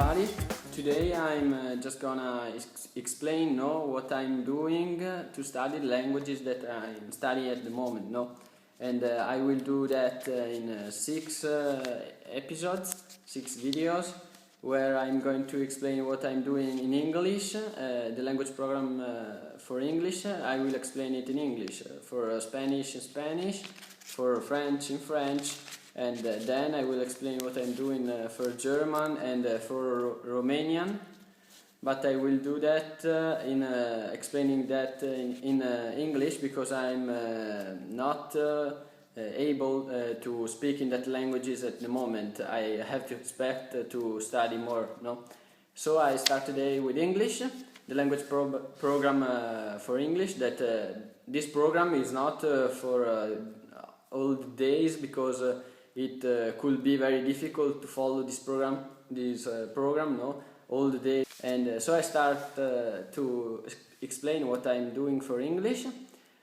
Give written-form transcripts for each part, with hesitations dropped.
everybody. Today I'm just gonna explain what I'm doing to study the languages that I'm studying at the moment. And I will do that in six episodes, 6 videos, where I'm going to explain what I'm doing in English, the language program for English. I will explain it in English, for Spanish in Spanish, for French in French, and then I will explain what I'm doing for German and for Romanian. But I will do that in explaining that in English, because I'm not able to speak in that languages at the moment. I have to expect to study more. So I start today with English, the language program for English. That this program is not for all the days, because it could be very difficult to follow this program all the day. And so I start to explain what I'm doing for English.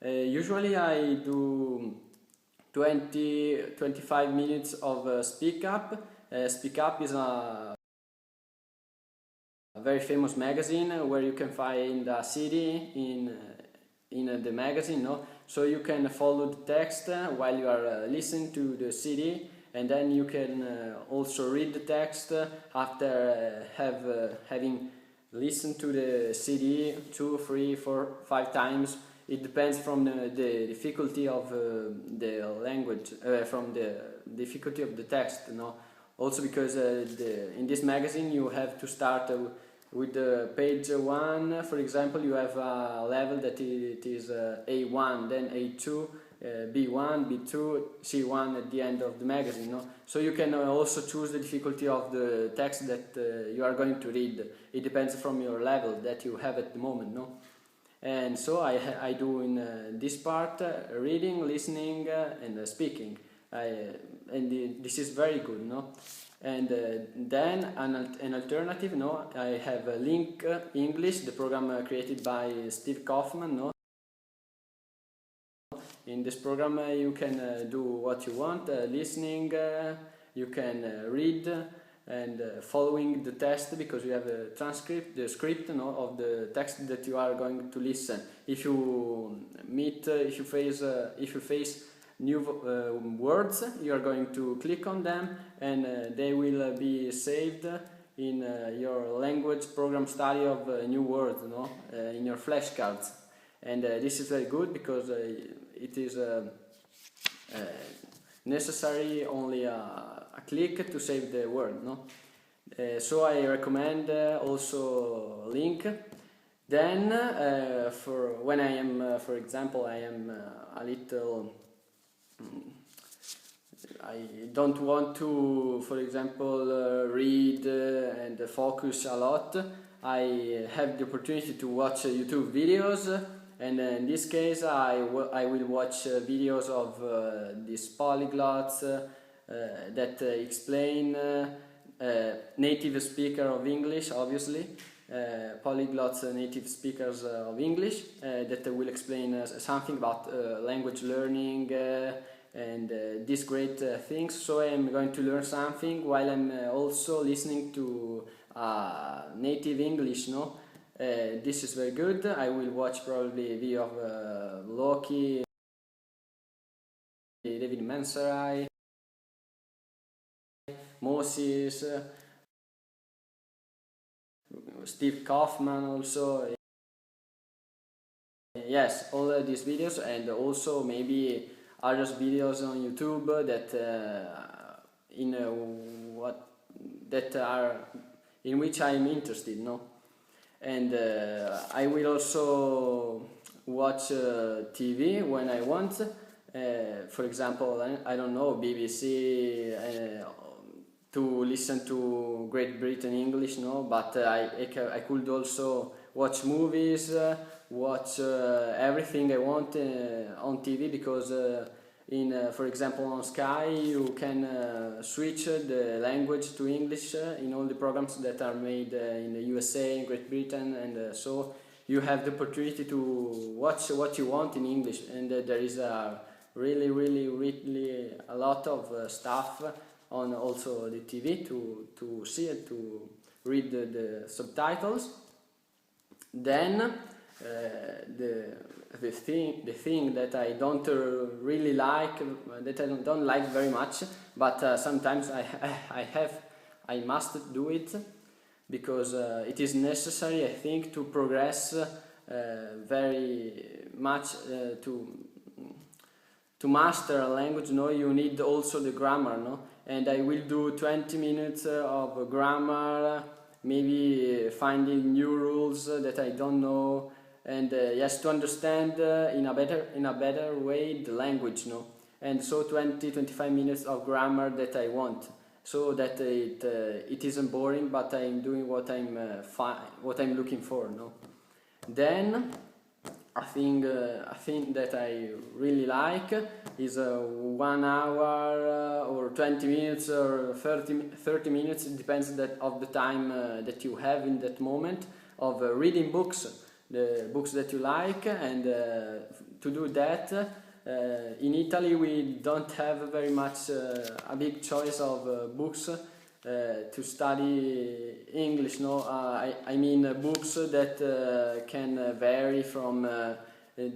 Usually I do 20-25 minutes of Speak Up. Speak Up is a very famous magazine where you can find a CD in the magazine, so you can follow the text while you are listening to the CD, and then you can also read the text after having listened to the CD 2, 3, 4, 5 times. It depends from the difficulty of the language, from the difficulty of the text. Also because in this magazine you have to start with page 1, for example. You have a level that it is A1, then A2, B1, B2, C1 at the end of the magazine. So you can also choose the difficulty of the text that you are going to read. It depends from your level that you have at the moment. And so I do in this part reading, listening, and speaking. This is very good. And then an alternative, I have Link English, the program created by Steve Kaufman. In this program you can do what you want, listening, you can read and following the text, because you have a transcript, the script of the text that you are going to listen. If you face new words, you are going to click on them, and they will be saved in your language program study of new words, in your flashcards. And this is very good, because it is necessary only a click to save the word. So I recommend also Link. Then for when I am, for example, I am a little, I don't want to, for example, read and focus a lot, I have the opportunity to watch YouTube videos. And in this case I will watch videos of these polyglots that explain, native speaker of English, obviously, polyglots, native speakers of English, that will explain something about language learning and these great things. So I am going to learn something while I'm also listening to native English. This is very good. I will watch probably a video of Loki, David Mansarai, Moses, Steve Kaufman also. Yes, all these videos, and also maybe other videos on YouTube in which I am interested. And I will also watch TV when I want. For example, I don't know, BBC, to listen to Great Britain English, but I could also watch movies, watch everything I want on TV, because for example on Sky you can switch the language to English in all the programs that are made in the USA, Great Britain, and so you have the opportunity to watch what you want in English. And there is really a lot of stuff on also the TV to see it, read the subtitles. Then the thing that I don't really like, that I don't like very much, but sometimes I must do it because it is necessary, I think, to progress very much to master a language. No, you need also the grammar. No, and I will do 20 minutes of grammar, maybe finding new rules that I don't know, and yes, to understand in a better way the language. No, and so 20-25 minutes of grammar that I want, so that it isn't boring, but I'm doing what I'm looking for. No, then a thing that I really like is 1 hour or 20 minutes or 30 minutes, it depends of the time that you have in that moment, of reading books, the books that you like. And to do that, in Italy we don't have very much a big choice of books to study English. No, I mean books that can vary from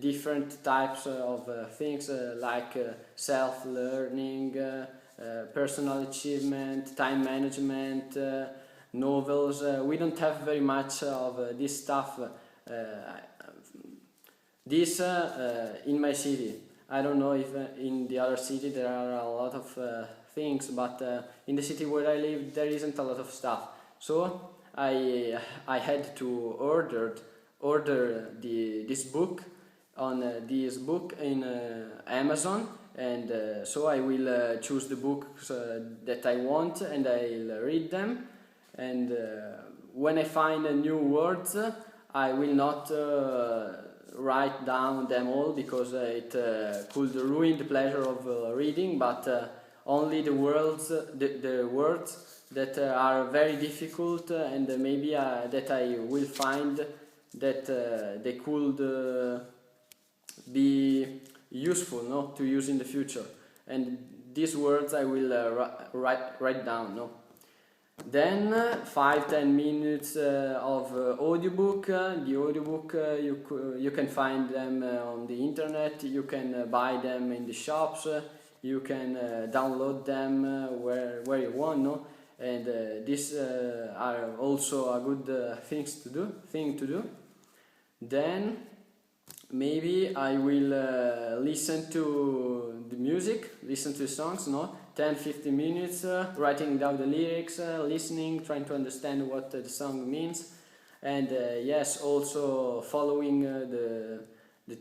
different types of things like self-learning, personal achievement, time management, novels. We don't have very much of this stuff. This in my city. I don't know if in the other city there are a lot of things, but in the city where I live there isn't a lot of stuff. So I had to order this book in Amazon, and so I will choose the books that I want, and I'll read them. And when I find new words, I will not write down them all, because it could ruin the pleasure of reading, but only the words that are very difficult, and maybe that I will find that they could be useful, no, to use in the future. And these words I will write down. No. Then 5-10 minutes of audiobook. The audiobook you can find them on the internet. You can buy them in the shops. You can download them where you want. No, and these are also a good thing to do. Then maybe I will listen to the music, listen to the songs. No. 10-15 minutes writing down the lyrics, listening, trying to understand what the song means, and yes, also following the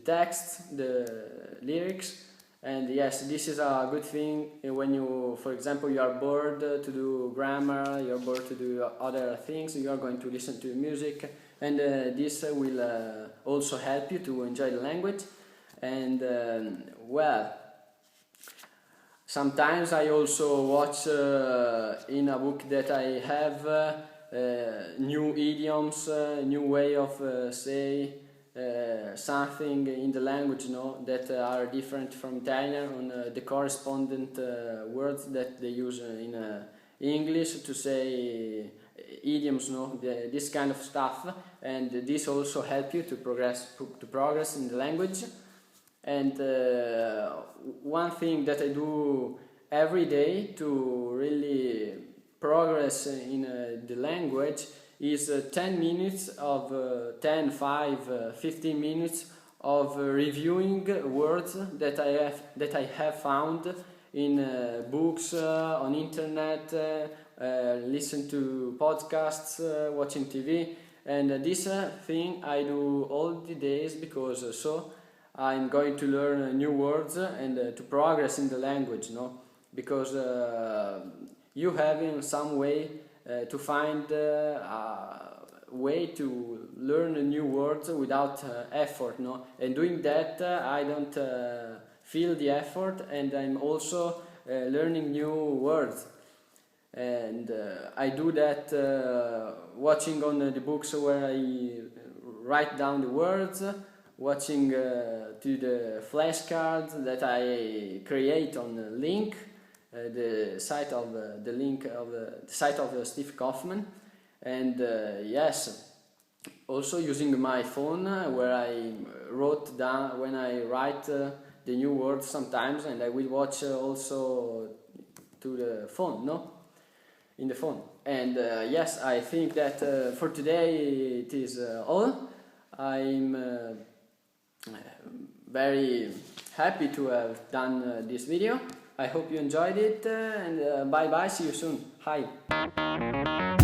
text, the lyrics. And yes, this is a good thing when you, for example, you are bored to do grammar, you're bored to do other things, you are going to listen to music, and this will also help you to enjoy the language. And well, sometimes I also watch in a book that I have new idioms, new way of say something in the language, no, that are different from Italian, on the correspondent words that they use in English to say idioms, no, this kind of stuff. And this also help you to progress in the language. And one thing that I do every day to really progress in the language is 10 minutes of 15 minutes of reviewing words that I have found in books, on internet, listen to podcasts, watching TV. And this thing I do all the days, because so I'm going to learn new words and to progress in the language, no? Because you have in some way to find a way to learn new words without effort, no? And doing that, I don't feel the effort, and I'm also learning new words. And I do that watching on the books where I write down the words, watching to the flashcards that I create on Link, the site of Steve Kaufman. And yes, also using my phone where I wrote down when I write the new words sometimes, and I will watch also to the phone, no? In the phone. And yes, I think that for today it is all. I'm very happy to have done this video. I hope you enjoyed it, and bye bye, see you soon. Hi.